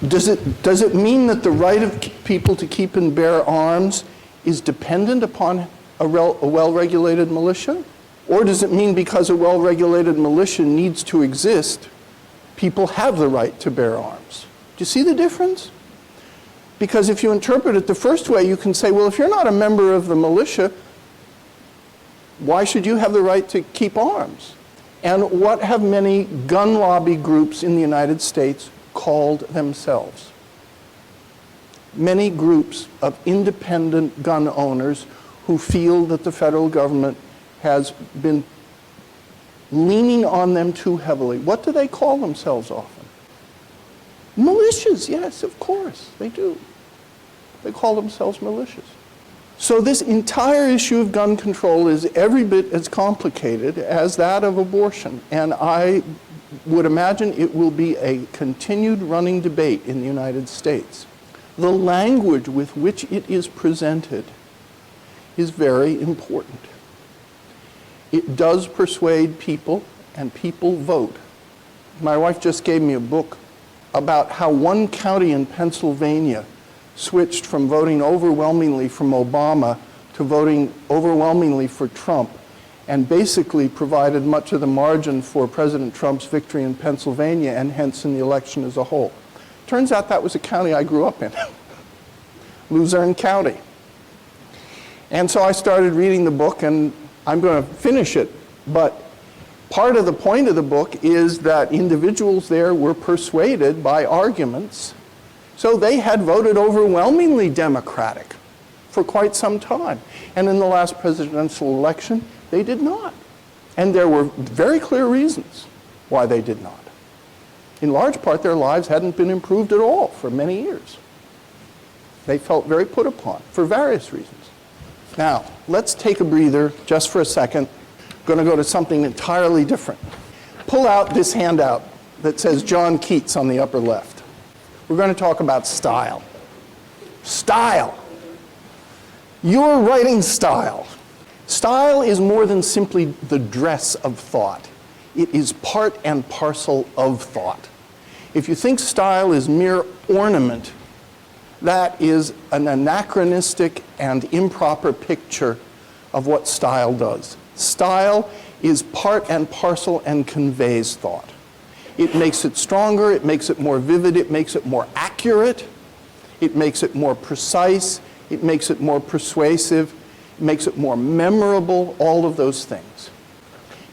Does it mean that the right of people to keep and bear arms is dependent upon a well-regulated militia? Or does it mean because a well-regulated militia needs to exist, people have the right to bear arms? Do you see the difference? Because if you interpret it the first way, you can say, well, if you're not a member of the militia, why should you have the right to keep arms? And what have many gun lobby groups in the United States called themselves? Many groups of independent gun owners who feel that the federal government has been leaning on them too heavily. What do they call themselves often? Militias, yes, of course, they do. They call themselves militias. So this entire issue of gun control is every bit as complicated as that of abortion. And I would imagine it will be a continued running debate in the United States. The language with which it is presented is very important. It does persuade people, and people vote. My wife just gave me a book about how one county in Pennsylvania switched from voting overwhelmingly from Obama to voting overwhelmingly for Trump, and basically provided much of the margin for President Trump's victory in Pennsylvania and hence in the election as a whole. Turns out that was a county I grew up in, Luzerne County. And so I started reading the book, and I'm going to finish it, but part of the point of the book is that individuals there were persuaded by arguments. So they had voted overwhelmingly Democratic for quite some time. And in the last presidential election, they did not. And there were very clear reasons why they did not. In large part, their lives hadn't been improved at all for many years. They felt very put upon for various reasons. Now, let's take a breather just for a second. I'm going to go to something entirely different. Pull out this handout that says John Keats on the upper left. We're going to talk about style. Style. Your writing style. Style is more than simply the dress of thought. It is part and parcel of thought. If you think style is mere ornament, that is an anachronistic and improper picture of what style does. Style is part and parcel and conveys thought. It makes it stronger, it makes it more vivid, it makes it more accurate, it makes it more precise, it makes it more persuasive, it makes it more memorable, all of those things.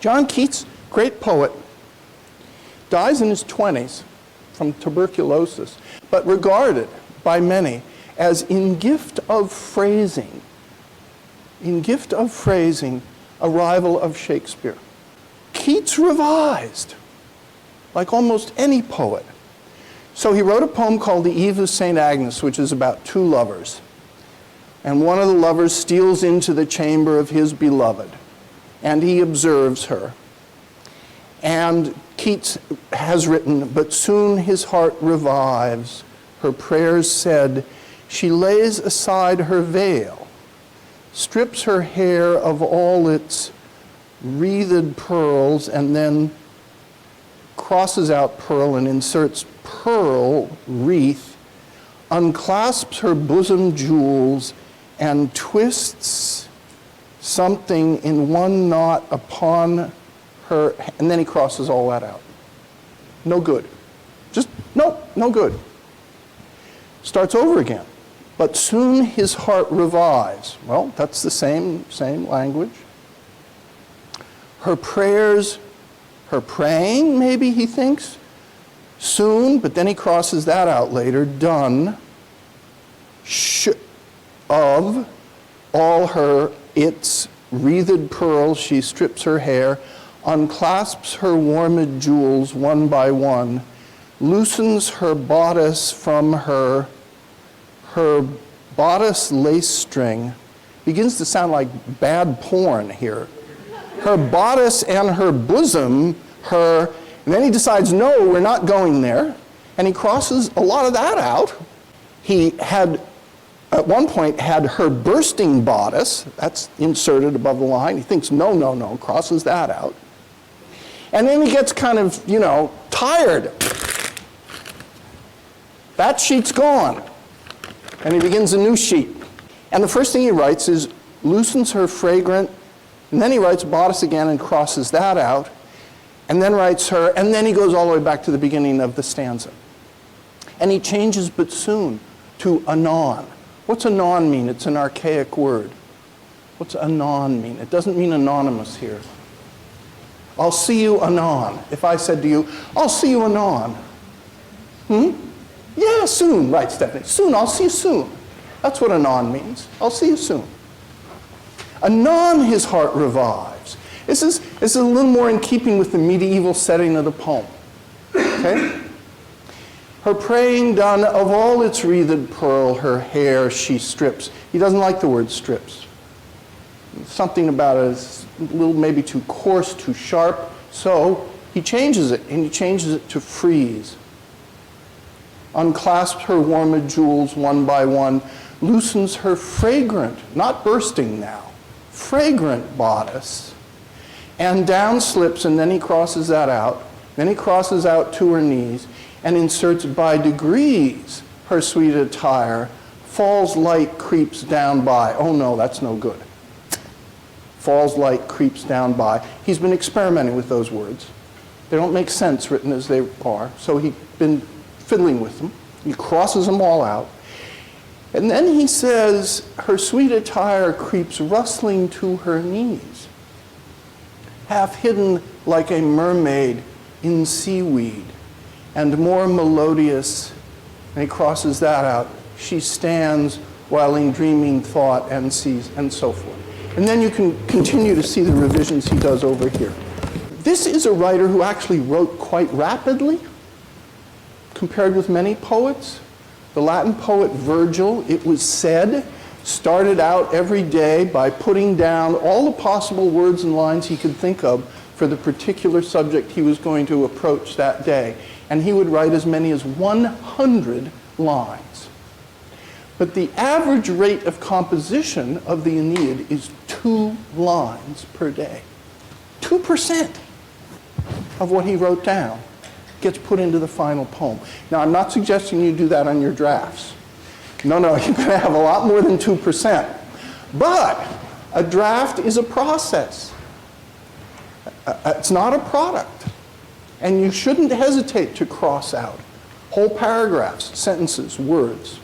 John Keats, great poet, dies in his 20s from tuberculosis, but regarded by many as in gift of phrasing, a rival of Shakespeare. Keats revised, like almost any poet. So he wrote a poem called The Eve of St. Agnes, which is about two lovers. And one of the lovers steals into the chamber of his beloved, and he observes her. And Keats has written, but soon his heart revives, her prayers said, she lays aside her veil, strips her hair of all its wreathed pearls, and then crosses out pearl and inserts pearl wreath, unclasps her bosom jewels, and twists something in one knot upon her, and then he crosses all that out. No good. Just, no good. Starts over again. But soon his heart revives. Well, that's the same language. Her prayers, her praying, maybe he thinks, soon, but then he crosses that out later, done, of all its wreathed pearls, she strips her hair, unclasps her warmed jewels one by one, loosens her bodice from her bodice lace string. Begins to sound like bad porn here. Her bodice and her bosom, and then he decides, no, we're not going there, and he crosses a lot of that out. He had, at one point, had her bursting bodice, that's inserted above the line. He thinks, no, crosses that out. And then he gets kind of, tired. That sheet's gone. And he begins a new sheet. And the first thing he writes is, loosens her fragrant, and then he writes bodice again and crosses that out, and then writes her, and then he goes all the way back to the beginning of the stanza. And he changes but soon to anon. What's anon mean? It's an archaic word. What's anon mean? It doesn't mean anonymous here. I'll see you anon. If I said to you, I'll see you anon. Yeah, soon, right, Stephanie. Soon, I'll see you soon. That's what anon means. I'll see you soon. Anon his heart revives. This is a little more in keeping with the medieval setting of the poem. Okay? Her praying done, of all its wreathed pearl, her hair she strips. He doesn't like the word strips. Something about it is a little maybe too coarse, too sharp. So he changes it, and he changes it to freeze. Unclasps her warmed jewels one by one, loosens her fragrant, not bursting now, fragrant bodice, and down slips, and then he crosses that out. Then he crosses out to her knees and inserts by degrees her sweet attire, falls light creeps down by. Oh no, that's no good. Falls light creeps down by. He's been experimenting with those words. They don't make sense written as they are, so he's been fiddling with them. He crosses them all out. And then he says, her sweet attire creeps rustling to her knees, half hidden like a mermaid in seaweed, and more melodious, and he crosses that out, she stands while in dreaming thought and sees, and so forth. And then you can continue to see the revisions he does over here. This is a writer who actually wrote quite rapidly, compared with many poets. The Latin poet Virgil, it was said, started out every day by putting down all the possible words and lines he could think of for the particular subject he was going to approach that day. And he would write as many as 100 lines. But the average rate of composition of the Aeneid is 2 lines per day. 2% of what he wrote down gets put into the final poem. Now, I'm not suggesting you do that on your drafts. No, you're going to have a lot more than 2%. But a draft is a process. It's not a product. And you shouldn't hesitate to cross out whole paragraphs, sentences, words.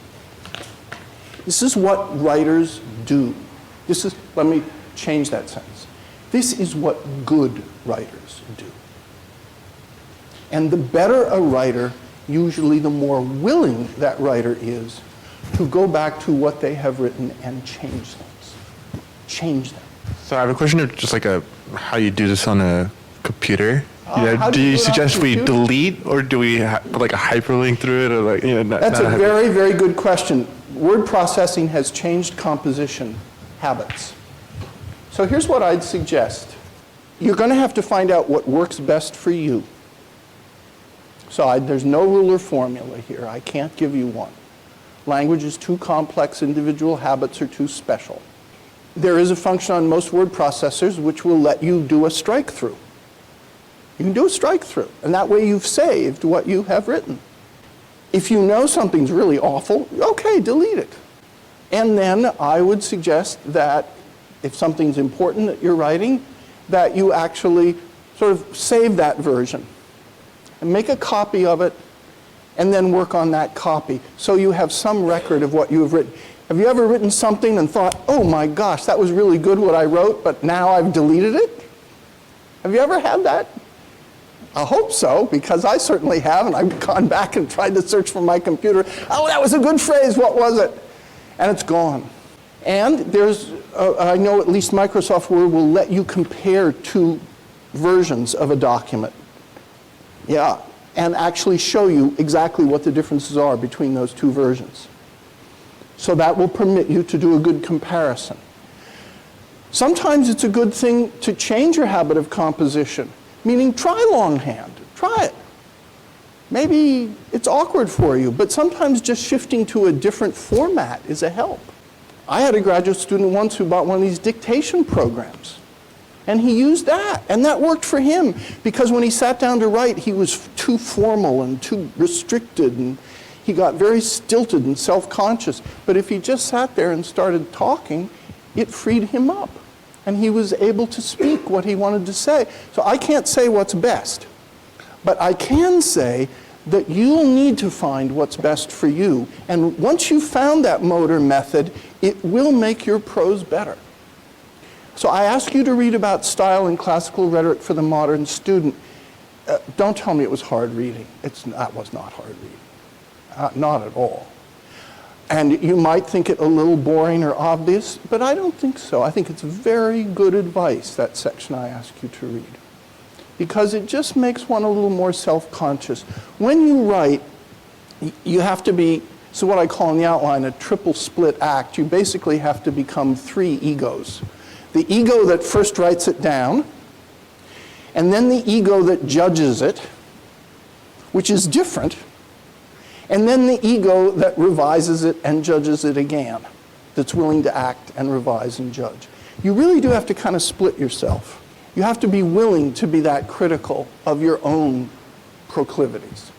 This is what writers do. Let me change that sentence. This is what good writers do. And the better a writer, usually the more willing that writer is to go back to what they have written and change things. Change them. So I have a question of just like how you do this on a computer. Do you suggest we delete, or do we put like a hyperlink through it, or like That's a very, very good question. Word processing has changed composition habits. So here's what I'd suggest. You're going to have to find out what works best for you. So there's no rule or formula here. I can't give you one. Language is too complex. Individual habits are too special. There is a function on most word processors which will let you do a strike-through. You can do a strike-through, and that way you've saved what you have written. If you know something's really awful, okay, delete it. And then I would suggest that if something's important that you're writing, that you actually sort of save that version and make a copy of it, and then work on that copy so you have some record of what you have written. Have you ever written something and thought, oh my gosh, that was really good what I wrote, but now I've deleted it? Have you ever had that? I hope so, because I certainly have, and I've gone back and tried to search for my computer. Oh, that was a good phrase, what was it? And it's gone. And there's, I know at least Microsoft Word will let you compare 2 versions of a document. Yeah, and actually show you exactly what the differences are between those 2 versions. So that will permit you to do a good comparison. Sometimes it's a good thing to change your habit of composition, meaning try longhand, try it. Maybe it's awkward for you, but sometimes just shifting to a different format is a help. I had a graduate student once who bought one of these dictation programs. And he used that, and that worked for him, because when he sat down to write, he was too formal and too restricted, and He got very stilted and self-conscious. But if he just sat there and started talking, it freed him up. And he was able to speak what he wanted to say. So I can't say what's best. But I can say that you'll need to find what's best for you. And once you've found that motor method, it will make your prose better. So I ask you to read about style and classical rhetoric for the modern student. Don't tell me it was hard reading. That was not hard reading. Not at all. And you might think it a little boring or obvious, but I don't think so. I think it's very good advice, that section I ask you to read. Because it just makes one a little more self-conscious. When you write, you have to be, so what I call in the outline a triple split act. You basically have to become three egos. The ego that first writes it down, and then the ego that judges it, which is different, and then the ego that revises it and judges it again, that's willing to act and revise and judge. You really do have to kind of split yourself. You have to be willing to be that critical of your own proclivities.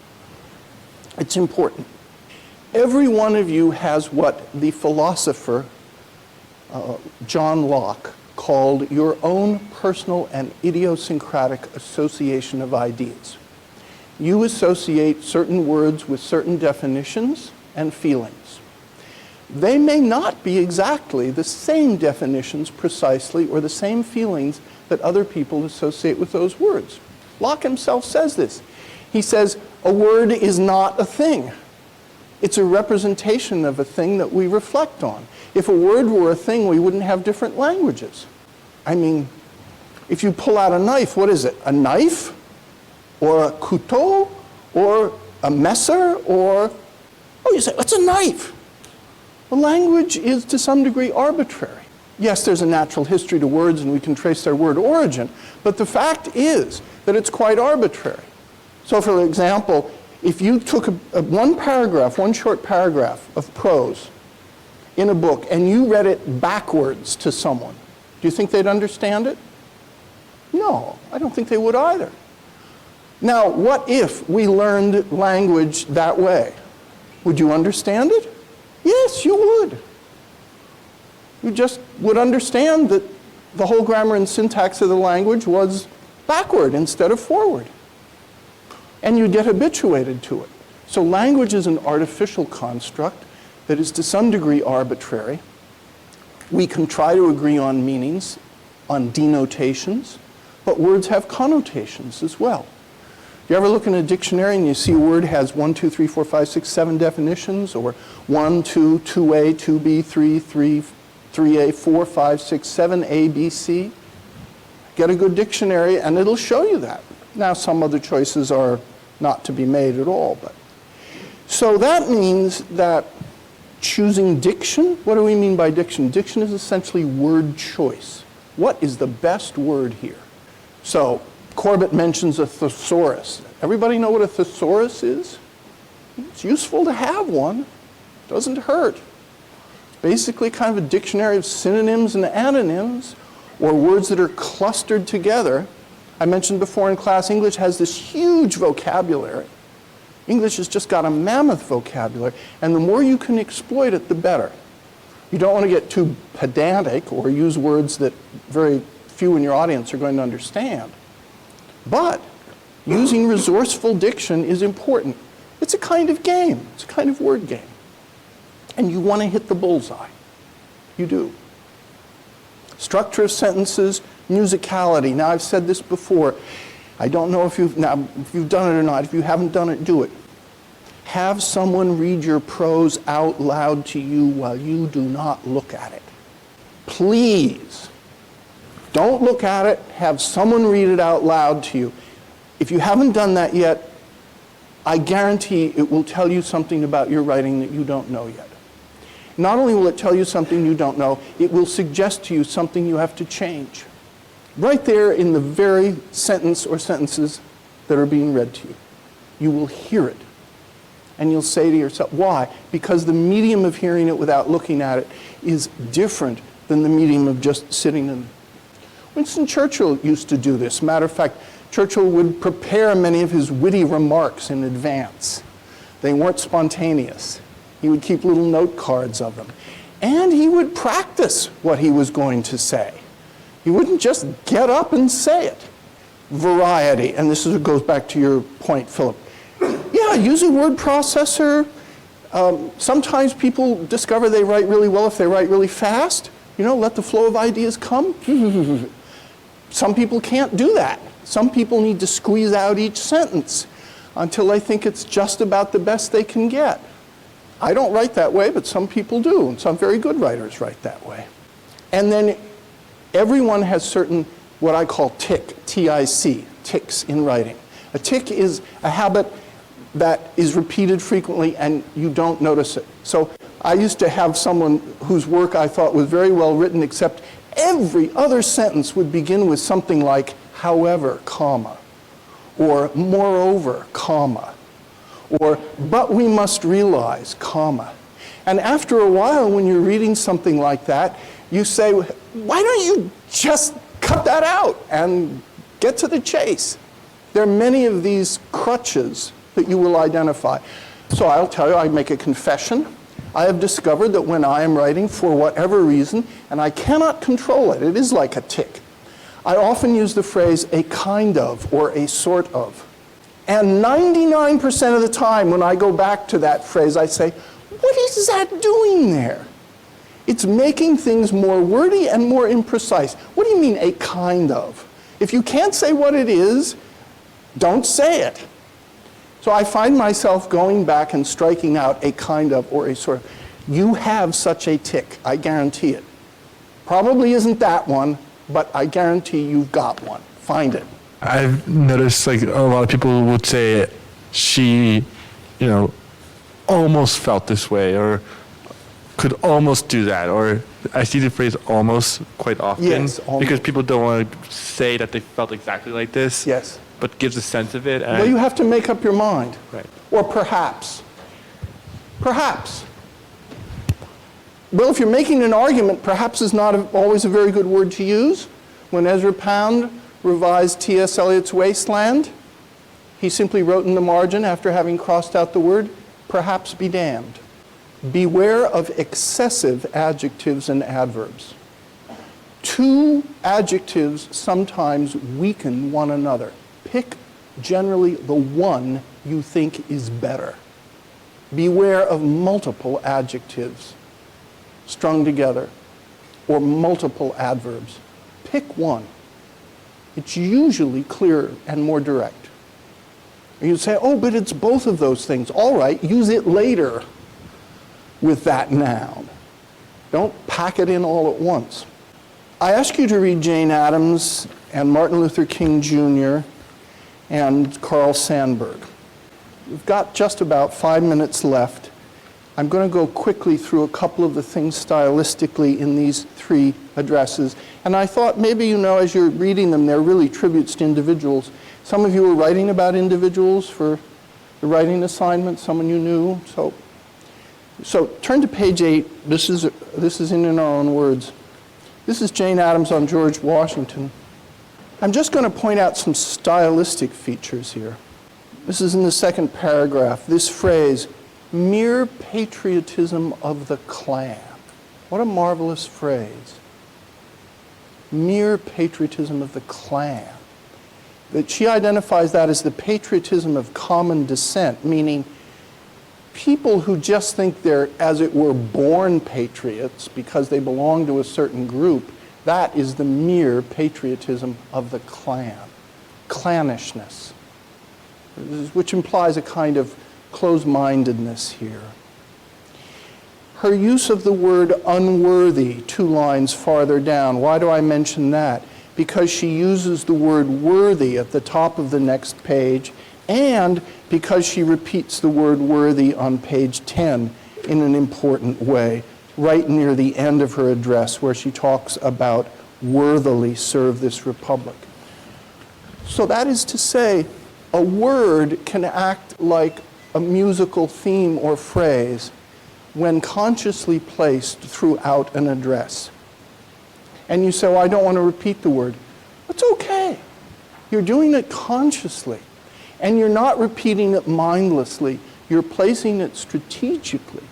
It's important. Every one of you has what the philosopher John Locke called your own personal and idiosyncratic association of ideas. You associate certain words with certain definitions and feelings. They may not be exactly the same definitions precisely or the same feelings that other people associate with those words. Locke himself says this. He says, a word is not a thing. It's a representation of a thing that we reflect on. If a word were a thing, we wouldn't have different languages. I mean, if you pull out a knife, what is it? A knife? Or a couteau? Or a messer? Or, oh, you say, what's a knife? Well, language is to some degree arbitrary. Yes, there's a natural history to words and we can trace their word origin, but the fact is that it's quite arbitrary. So for example, if you took one paragraph, one short paragraph of prose in a book and you read it backwards to someone, do you think they'd understand it? No, I don't think they would either. Now, what if we learned language that way? Would you understand it? Yes, you would. You just would understand that the whole grammar and syntax of the language was backward instead of forward. And you'd get habituated to it. So language is an artificial construct that is to some degree arbitrary. We can try to agree on meanings, on denotations, but words have connotations as well. You ever look in a dictionary and you see a word has 1, 2, 3, 4, 5, 6, 7 definitions, or 1, 2, 2A, 2B, 3, 3, 3A, 4, 5, 6, 7, A, B, C. Get a good dictionary and it'll show you that. Now some other choices are not to be made at all. But so that means that choosing diction, what do we mean by diction? Diction is essentially word choice. What is the best word here? So Corbett mentions a thesaurus. Everybody know what a thesaurus is? It's useful to have one. It doesn't hurt. It's basically kind of a dictionary of synonyms and antonyms, or words that are clustered together. I mentioned before in class, English has this huge vocabulary. English has just got a mammoth vocabulary, and the more you can exploit it, the better. You don't want to get too pedantic or use words that very few in your audience are going to understand. But using resourceful diction is important. It's a kind of game. It's a kind of word game. And you want to hit the bullseye. You do. Structure of sentences, musicality. Now, I've said this before. I don't know if you've done it or not. If you haven't done it, do it. Have someone read your prose out loud to you while you do not look at it. Please. Don't look at it. Have someone read it out loud to you. If you haven't done that yet, I guarantee it will tell you something about your writing that you don't know yet. Not only will it tell you something you don't know, it will suggest to you something you have to change. Right there in the very sentence or sentences that are being read to you. You will hear it. And you'll say to yourself, why? Because the medium of hearing it without looking at it is different than the medium of just sitting in. Winston Churchill used to do this. Matter of fact, Churchill would prepare many of his witty remarks in advance. They weren't spontaneous. He would keep little note cards of them. And he would practice what he was going to say. He wouldn't just get up and say it. Variety, and this goes back to your point, Philip. Yeah, use a word processor. Sometimes people discover they write really well if they write really fast. Let the flow of ideas come. Some people can't do that. Some people need to squeeze out each sentence until they think it's just about the best they can get. I don't write that way, but some people do, and some very good writers write that way. And then everyone has certain, what I call T-I-C, tics in writing. A tic is a habit that is repeated frequently and you don't notice it. So I used to have someone whose work I thought was very well written, except every other sentence would begin with something like, however, comma, or moreover, comma, or but we must realize, comma. And after a while, when you're reading something like that, you say, why don't you just cut that out and get to the chase? There are many of these crutches that you will identify. So I'll tell you, I make a confession. I have discovered that when I am writing, for whatever reason, and I cannot control it, it is like a tic, I often use the phrase a kind of or a sort of. And 99% of the time when I go back to that phrase, I say, what is that doing there? It's making things more wordy and more imprecise. What do you mean a kind of? If you can't say what it is, don't say it. So I find myself going back and striking out a kind of or a sort of. You have such a tic, I guarantee it. Probably isn't that one, but I guarantee you've got one. Find it. I've noticed like a lot of people would say she, almost felt this way or could almost do that, or I see the phrase almost quite often. Yes, almost. Because people don't want to say that they felt exactly like this. Yes. But gives a sense of it. And well, you have to make up your mind. Right. Or perhaps. Perhaps. Well, if you're making an argument, perhaps is not always a very good word to use. When Ezra Pound revised T.S. Eliot's Wasteland, he simply wrote in the margin, after having crossed out the word, perhaps be damned. Beware of excessive adjectives and adverbs. Two adjectives sometimes weaken one another. Pick generally the one you think is better. Beware of multiple adjectives strung together or multiple adverbs. Pick one. It's usually clearer and more direct. And you say, oh, but it's both of those things. All right, use it later with that noun. Don't pack it in all at once. I ask you to read Jane Addams and Martin Luther King Jr. and Carl Sandburg. We've got just about 5 minutes left. I'm going to go quickly through a couple of the things stylistically in these three addresses. And I thought maybe, as you're reading them, they're really tributes to individuals. Some of you were writing about individuals for the writing assignment, someone you knew. So turn to page 8. This is in our own words. This is Jane Addams on George Washington. I'm just going to point out some stylistic features here. This is in the second paragraph. This phrase, mere patriotism of the clan. What a marvelous phrase. Mere patriotism of the clan. That she identifies that as the patriotism of common descent, meaning people who just think they're, as it were, born patriots because they belong to a certain group. That is the mere patriotism of the clan. Clannishness, which implies a kind of closed-mindedness here. Her use of the word unworthy 2 lines farther down. Why do I mention that? Because she uses the word worthy at the top of the next page, and because she repeats the word worthy on page 10 in an important way, right near the end of her address, where she talks about worthily serve this republic. So that is to say, a word can act like a musical theme or phrase when consciously placed throughout an address. And you say, well, I don't want to repeat the word. It's okay. You're doing it consciously. And you're not repeating it mindlessly. You're placing it strategically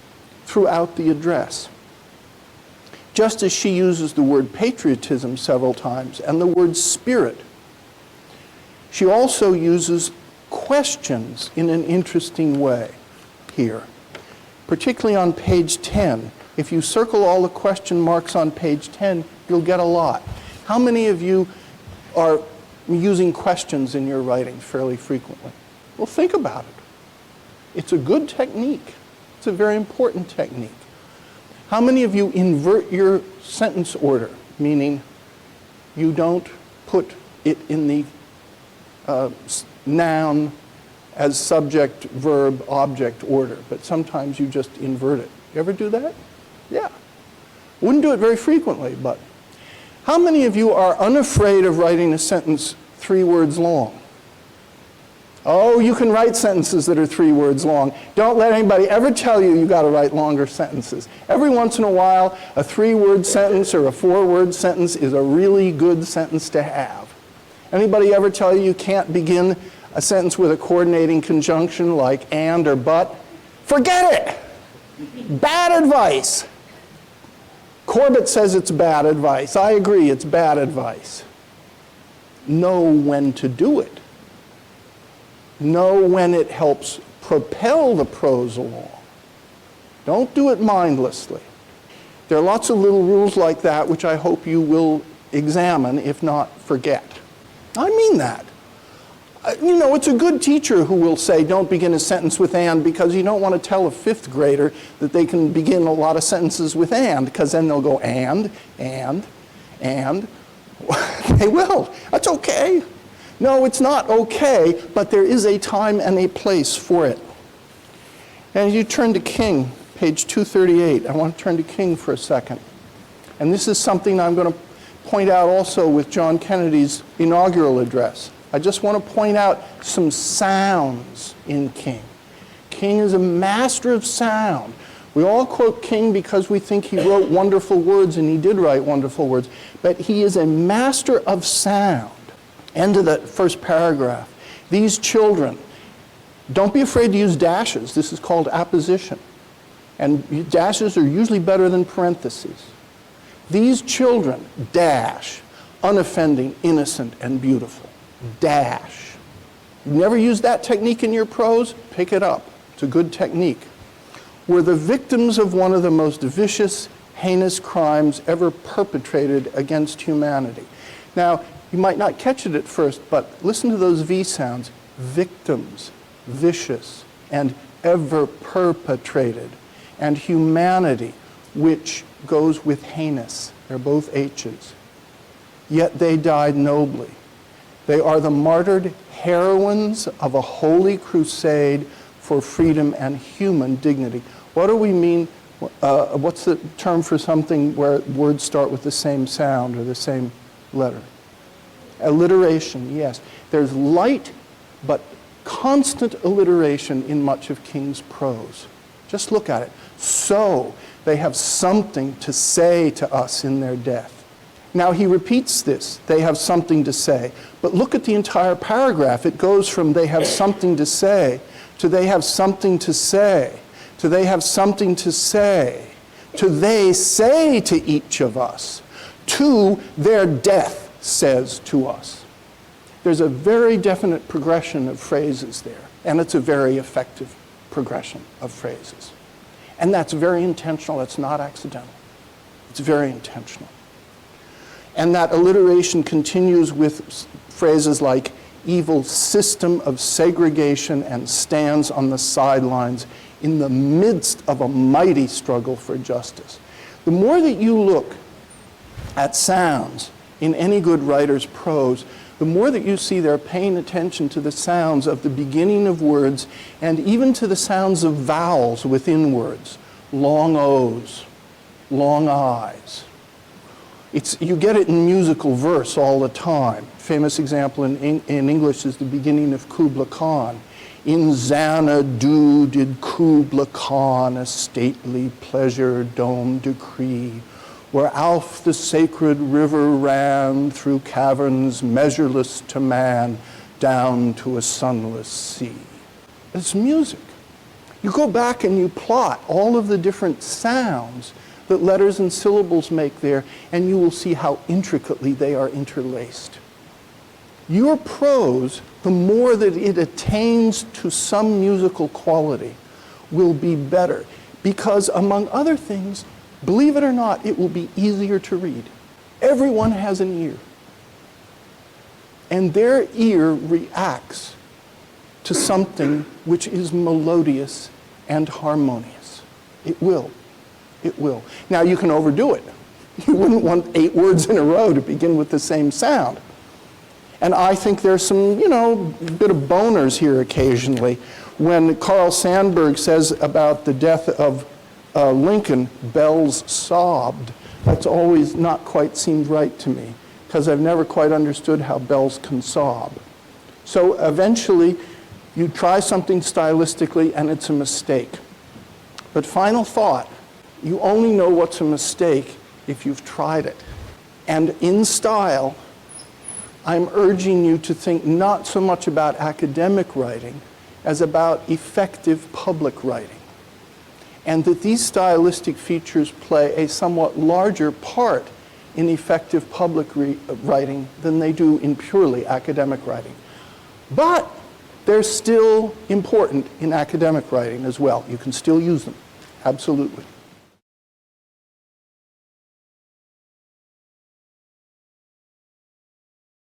throughout the address. Just as she uses the word patriotism several times and the word spirit, she also uses questions in an interesting way here, particularly on page 10. If you circle all the question marks on page 10, you'll get a lot. How many of you are using questions in your writing fairly frequently? Well, think about it. It's a good technique. It's a very important technique. How many of you invert your sentence order, meaning you don't put it in the noun as subject, verb, object order, but sometimes you just invert it? You ever do that? Yeah. Wouldn't do it very frequently, but. How many of you are unafraid of writing a sentence 3 words long? Oh, you can write sentences that are 3 words long. Don't let anybody ever tell you you got to write longer sentences. Every once in a while, a 3-word sentence or a 4-word sentence is a really good sentence to have. Anybody ever tell you you can't begin a sentence with a coordinating conjunction like and or but? Forget it! Bad advice. Corbett says it's bad advice. I agree, it's bad advice. Know when to do it. Know when it helps propel the prose along. Don't do it mindlessly. There are lots of little rules like that which I hope you will examine, if not forget. I mean that. You know, it's a good teacher who will say, don't begin a sentence with and, because you don't want to tell a 5th grader that they can begin a lot of sentences with and, because then they'll go and. They will. That's okay. No, it's not okay, but there is a time and a place for it. And you turn to King, page 238. I want to turn to King for a second. And this is something I'm going to point out also with John Kennedy's inaugural address. I just want to point out some sounds in King. King is a master of sound. We all quote King because we think he wrote wonderful words, and he did write wonderful words, but he is a master of sound. End of that first paragraph. These children, don't be afraid to use dashes. This is called apposition. And dashes are usually better than parentheses. These children, dash, unoffending, innocent, and beautiful. Dash. You've never used that technique in your prose? Pick it up. It's a good technique. Were the victims of one of the most vicious, heinous crimes ever perpetrated against humanity. Now, you might not catch it at first, but listen to those V sounds. Victims, vicious, and ever perpetrated. And humanity, which goes with heinous. They're both H's. Yet they died nobly. They are the martyred heroines of a holy crusade for freedom and human dignity. What do we mean? What's the term for something where words start with the same sound or the same letter? Alliteration, yes. There's light but constant alliteration in much of King's prose. Just look at it. So they have something to say to us in their death. Now he repeats this, they have something to say. But look at the entire paragraph. It goes from they have something to say to they have something to say to they have something to say to they say to each of us to their death says to us. There's a very definite progression of phrases there, and it's a very effective progression of phrases. And that's very intentional, it's not accidental. It's very intentional. And that alliteration continues with phrases like evil system of segregation and stands on the sidelines in the midst of a mighty struggle for justice. The more that you look at sounds in any good writer's prose, the more that you see they're paying attention to the sounds of the beginning of words and even to the sounds of vowels within words. Long O's, long I's. You get it in musical verse all the time. Famous example in English is the beginning of Kubla Khan. In Xanadu did Kubla Khan a stately pleasure dome decree, where Alph the sacred river ran through caverns measureless to man, down to a sunless sea. It's music. You go back and you plot all of the different sounds that letters and syllables make there, and you will see how intricately they are interlaced. Your prose, the more that it attains to some musical quality, will be better, because among other things, believe it or not, it will be easier to read. Everyone has an ear, and their ear reacts to something which is melodious and harmonious. It will. It will. Now, you can overdo it. You wouldn't want 8 words in a row to begin with the same sound. And I think there's some, bit of boners here occasionally. When Carl Sandburg says about the death of Lincoln, bells sobbed, that's always not quite seemed right to me, because I've never quite understood how bells can sob. So eventually, you try something stylistically and it's a mistake. But final thought, you only know what's a mistake if you've tried it. And in style, I'm urging you to think not so much about academic writing as about effective public writing. And that these stylistic features play a somewhat larger part in effective public writing than they do in purely academic writing. But they're still important in academic writing as well. You can still use them, absolutely.